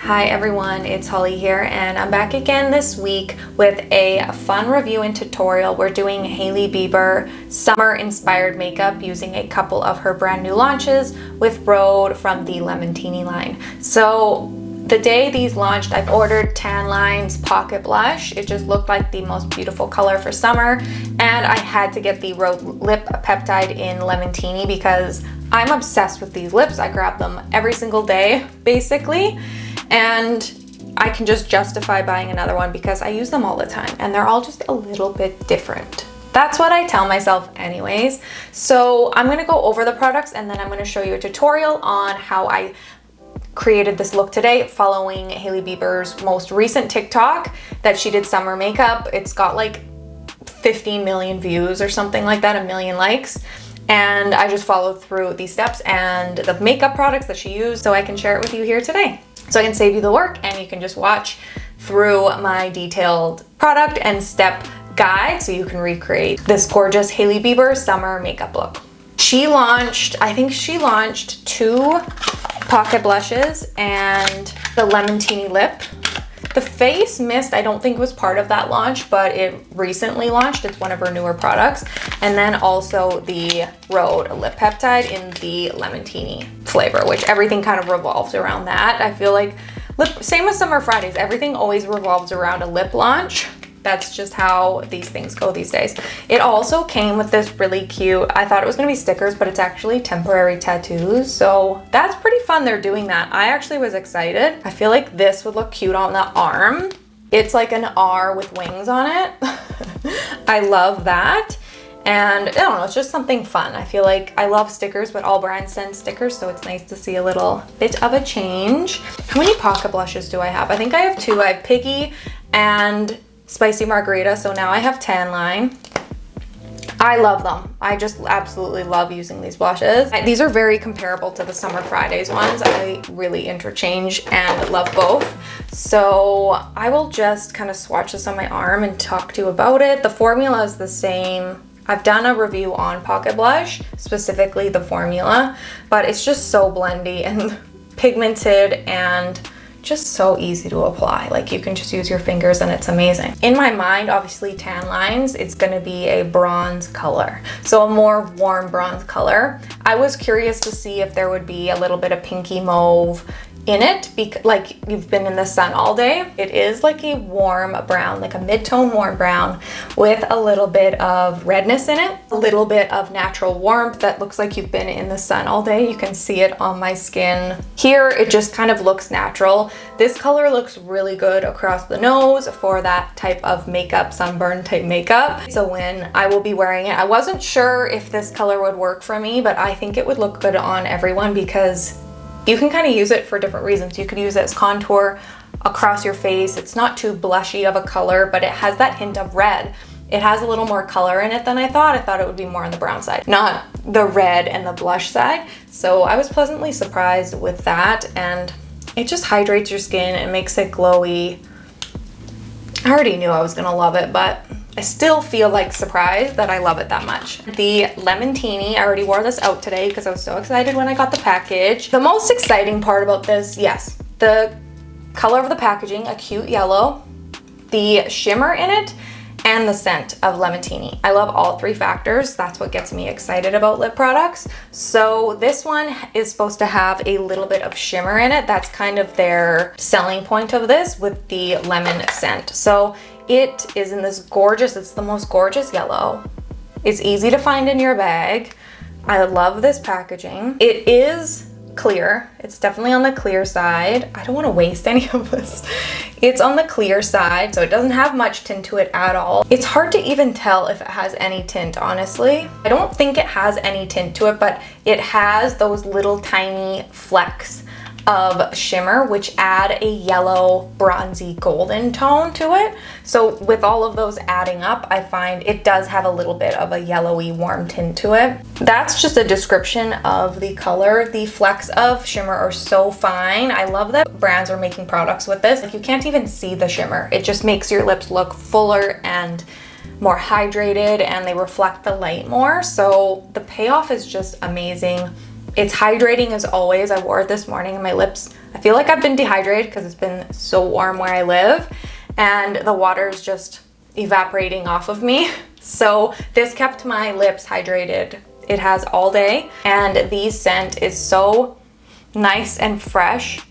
Hi everyone, it's Holly here and I'm back again this week with a fun review and tutorial. We're doing Hailey Bieber summer inspired makeup using a couple of her brand new launches with Rhode from the Lemontini line. So the day these launched, I've ordered Tan Line's Pocket Blush. It just looked like the most beautiful color for summer, and I had to get the Rhode Lip Peptide in Lemontini because I'm obsessed with these lips. I grab them every single day, basically, and I can just justify buying another one because I use them all the time, and they're all just a little bit different. That's what I tell myself anyways. So I'm gonna go over the products and then I'm gonna show you a tutorial on how I created this look today following Hailey Bieber's most recent TikTok that she did summer makeup. It's got like 15 million views or something like that, a million likes. And I just followed through these steps and the makeup products that she used so I can share it with you here today. So I can save you the work and you can just watch through my detailed product and step guide so you can recreate this gorgeous Hailey Bieber summer makeup look. She launched, I think she launched 2 pocket blushes and the Lemontini lip. The face mist I don't think was part of that launch, but it recently launched. It's one of her newer products. And then also the Rhode Lip Peptide in the Lemontini flavor, which everything kind of revolves around that. I feel like same with Summer Fridays, everything always revolves around a lip launch. That's just how these things go these days. It also came with this really cute, I thought it was gonna be stickers, but it's actually temporary tattoos. So that's pretty fun they're doing that. I actually was excited. I feel like this would look cute on the arm. It's like an R with wings on it. I love that. And I don't know, it's just something fun. I feel like I love stickers, but all brands send stickers, so it's nice to see a little bit of a change. How many pocket blushes do I have? I think I have 2. I have Piggy and Spicy Margarita, so now I have Tan Line. I love them. I just absolutely love using these blushes. These are very comparable to the Summer Fridays ones. I really interchange and love both. So I will just kind of swatch this on my arm and talk to you about it. The formula is the same. I've done a review on Pocket Blush, specifically the formula, but it's just so blendy and pigmented and just so easy to apply. Like you can just use your fingers and it's amazing. In my mind, obviously Tan Lines, it's gonna be a bronze color. So a more warm bronze color. I was curious to see if there would be a little bit of pinky mauve in it, like you've been in the sun all day. It is like a warm brown, like a mid-tone warm brown with a little bit of redness in it, a little bit of natural warmth that looks like you've been in the sun all day. You can see it on my skin. Here, it just kind of looks natural. This color looks really good across the nose for that type of makeup, sunburn type makeup. So when I will be wearing it, I wasn't sure if this color would work for me, but I think it would look good on everyone because you can kind of use it for different reasons. You could use it as contour across your face. It's not too blushy of a color, but it has that hint of red. It has a little more color in it than I thought. I thought it would be more on the brown side, not the red and the blush side. So I was pleasantly surprised with that, and it just hydrates your skin and makes it glowy. I already knew I was gonna love it, but I still feel like surprised that I love it that much. The Lemontini, I already wore this out today because I was so excited when I got the package. The most exciting part about this, yes, the color of the packaging, a cute yellow, the shimmer in it, and the scent of Lemontini. I love all 3 factors. That's what gets me excited about lip products. So this one is supposed to have a little bit of shimmer in it. That's kind of their selling point of this with the lemon scent. So it is in this gorgeous, it's the most gorgeous yellow. It's easy to find in your bag. I love this packaging. It is clear. It's definitely on the clear side. I don't want to waste any of this. It's on the clear side, so it doesn't have much tint to it at all. It's hard to even tell if it has any tint, honestly. I don't think it has any tint to it, but it has those little tiny flecks of shimmer which add a yellow bronzy golden tone to it. So with all of those adding up, I find it does have a little bit of a yellowy warm tint to it. That's just a description of the color. The flecks of shimmer are so fine. I love that brands are making products with this. Like you can't even see the shimmer. It just makes your lips look fuller and more hydrated, and they reflect the light more. So the payoff is just amazing. It's hydrating as always. I wore it this morning and my lips, I feel like I've been dehydrated because it's been so warm where I live and the water is just evaporating off of me. So this kept my lips hydrated. It has all day, and the scent is so nice and fresh.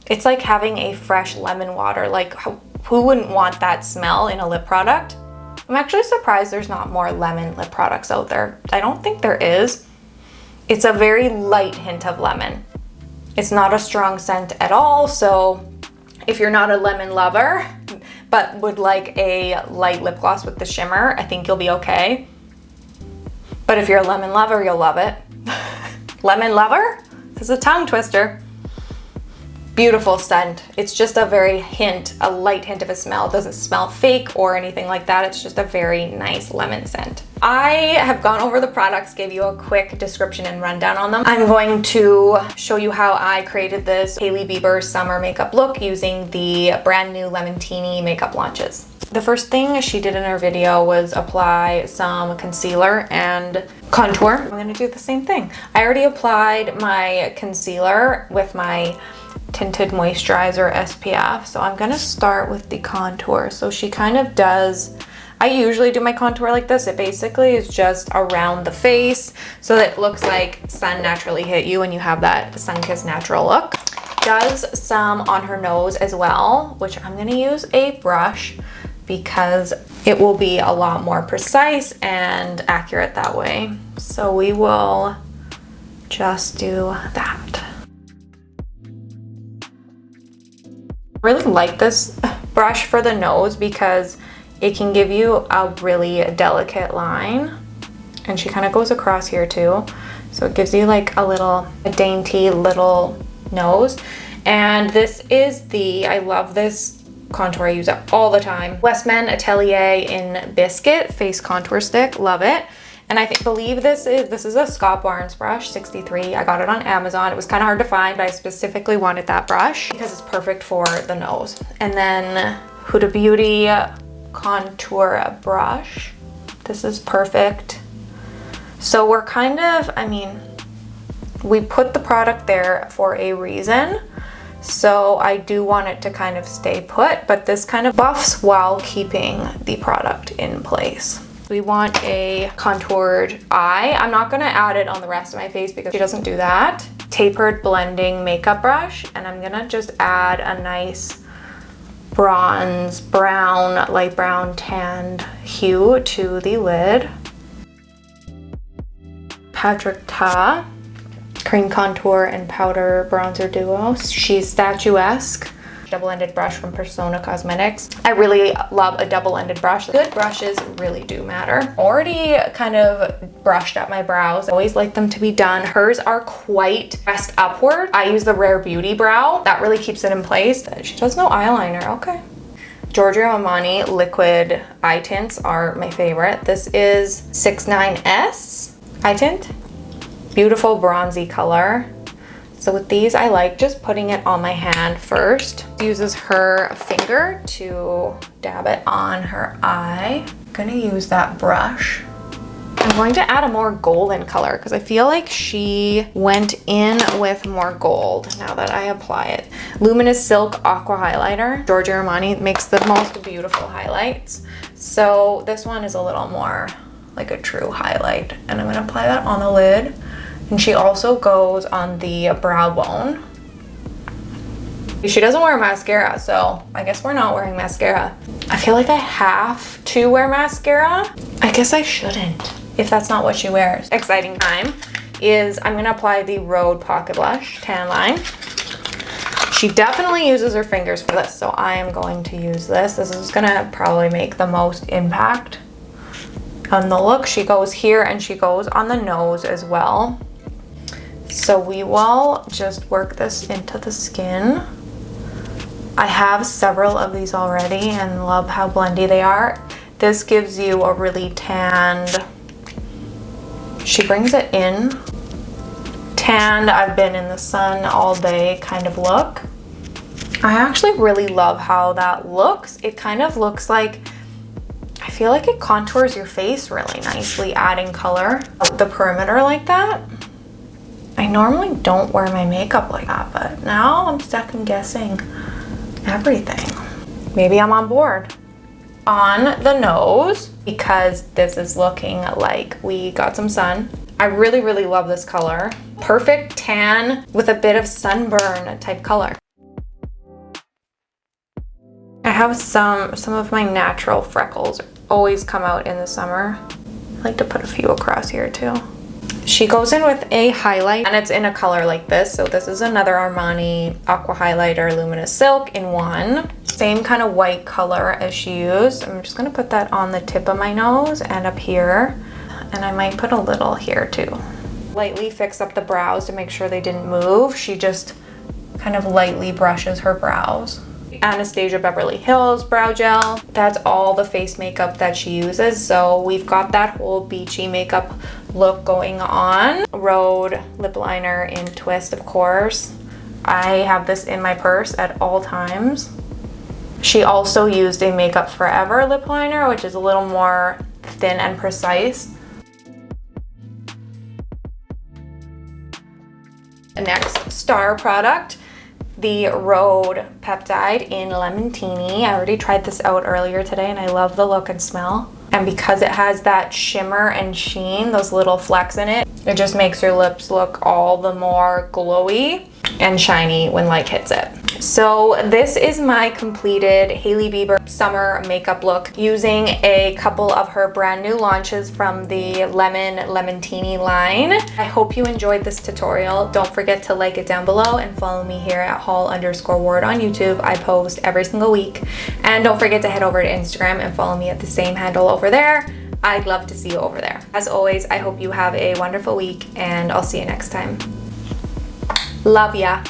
It's like having a fresh lemon water. Like who wouldn't want that smell in a lip product? I'm actually surprised there's not more lemon lip products out there. I don't think there is. It's a very light hint of lemon. It's not a strong scent at all, so if you're not a lemon lover but would like a light lip gloss with the shimmer, I think you'll be okay. But if you're a lemon lover, you'll love it. Lemon lover? This is a tongue twister. Beautiful scent. It's just a a light hint of a smell. It doesn't smell fake or anything like that. It's just a very nice lemon scent. I have gone over the products, gave you a quick description and rundown on them. I'm going to show you how I created this Hailey Bieber summer makeup look using the brand new Lemontini makeup launches. The first thing she did in her video was apply some concealer and contour. I'm gonna do the same thing. I already applied my concealer with my tinted moisturizer SPF, so I'm gonna start with the contour. So she kind of does, I usually do my contour like this. It basically is just around the face so that it looks like sun naturally hit you and you have that sun-kissed natural look. Does some on her nose as well, which I'm gonna use a brush because it will be a lot more precise and accurate that way. So we will just do that. I really like this brush for the nose because it can give you a really delicate line, and she kind of goes across here too, so it gives you like a dainty little nose. And this is I love this contour, I use it all the time. Westman Atelier in Biscuit Face Contour Stick, love it. And I believe this is a Scott Barnes brush, 63. I got it on Amazon. It was kind of hard to find, but I specifically wanted that brush because it's perfect for the nose. And then Huda Beauty contour brush. This is perfect. So we're kind of, we put the product there for a reason. So I do want it to kind of stay put, but this kind of buffs while keeping the product in place. We want a contoured eye. I'm not gonna add it on the rest of my face because she doesn't do that. Tapered blending makeup brush, and I'm gonna just add a nice bronze, brown, light brown, tanned hue to the lid. Patrick Ta cream contour and powder bronzer duo. She's statuesque. Double-ended brush from Persona Cosmetics. I really love a double-ended brush. Good brushes really do matter. Already kind of brushed up my brows. I always like them to be done. Hers are quite pressed upward. I use the Rare Beauty brow. That really keeps it in place. She does no eyeliner, okay. Giorgio Armani liquid eye tints are my favorite. This is 69S eye tint. Beautiful bronzy color. So with these, I like just putting it on my hand first. Uses her finger to dab it on her eye. I'm gonna use that brush. I'm going to add a more golden color because I feel like she went in with more gold now that I apply it. Luminous Silk Aqua Highlighter. Giorgio Armani makes the most beautiful highlights. So this one is a little more like a true highlight. And I'm gonna apply that on the lid. And she also goes on the brow bone. She doesn't wear mascara, so I guess we're not wearing mascara. I feel like I have to wear mascara. I guess I shouldn't if that's not what she wears. Exciting time is I'm gonna apply the Rhode Pocket Blush Tan Line. She definitely uses her fingers for this, so I am going to use this. This is gonna probably make the most impact on the look. She goes here and she goes on the nose as well. So we will just work this into the skin. I have several of these already and love how blendy they are. This gives you a really tanned, she brings it in, tanned, I've been in the sun all day kind of look. I actually really love how that looks. It kind of looks like, I feel like it contours your face really nicely, adding color up the perimeter like that. I normally don't wear my makeup like that, but now I'm second guessing everything. Maybe I'm on board. On the nose, because this is looking like we got some sun. I really, really love this color. Perfect tan with a bit of sunburn type color. I have some of my natural freckles always come out in the summer. I like to put a few across here too. She goes in with a highlight and it's in a color like this. So this is another Armani Aqua Highlighter Luminous Silk in one. Same kind of white color as she used. I'm just gonna put that on the tip of my nose and up here. And I might put a little here too. Lightly fix up the brows to make sure they didn't move. She just kind of lightly brushes her brows. Anastasia Beverly Hills brow gel. That's all the face makeup that she uses. So we've got that whole beachy makeup look going on. Rhode lip liner in Twist, of course. I have this in my purse at all times. She also used a Makeup Forever lip liner, which is a little more thin and precise. The next star product, the Rhode Peptide in Lemontini. I already tried this out earlier today and I love the look and smell. And because it has that shimmer and sheen, those little flecks in it, it just makes your lips look all the more glowy and shiny when light hits it. So this is my completed Hailey Bieber summer makeup look using a couple of her brand new launches from the Lemontini line. I hope you enjoyed this tutorial. Don't forget to like it down below and follow me here at holl_ward on YouTube. I post every single week. And don't forget to head over to Instagram and follow me at the same handle over there. I'd love to see you over there. As always, I hope you have a wonderful week and I'll see you next time. Love ya.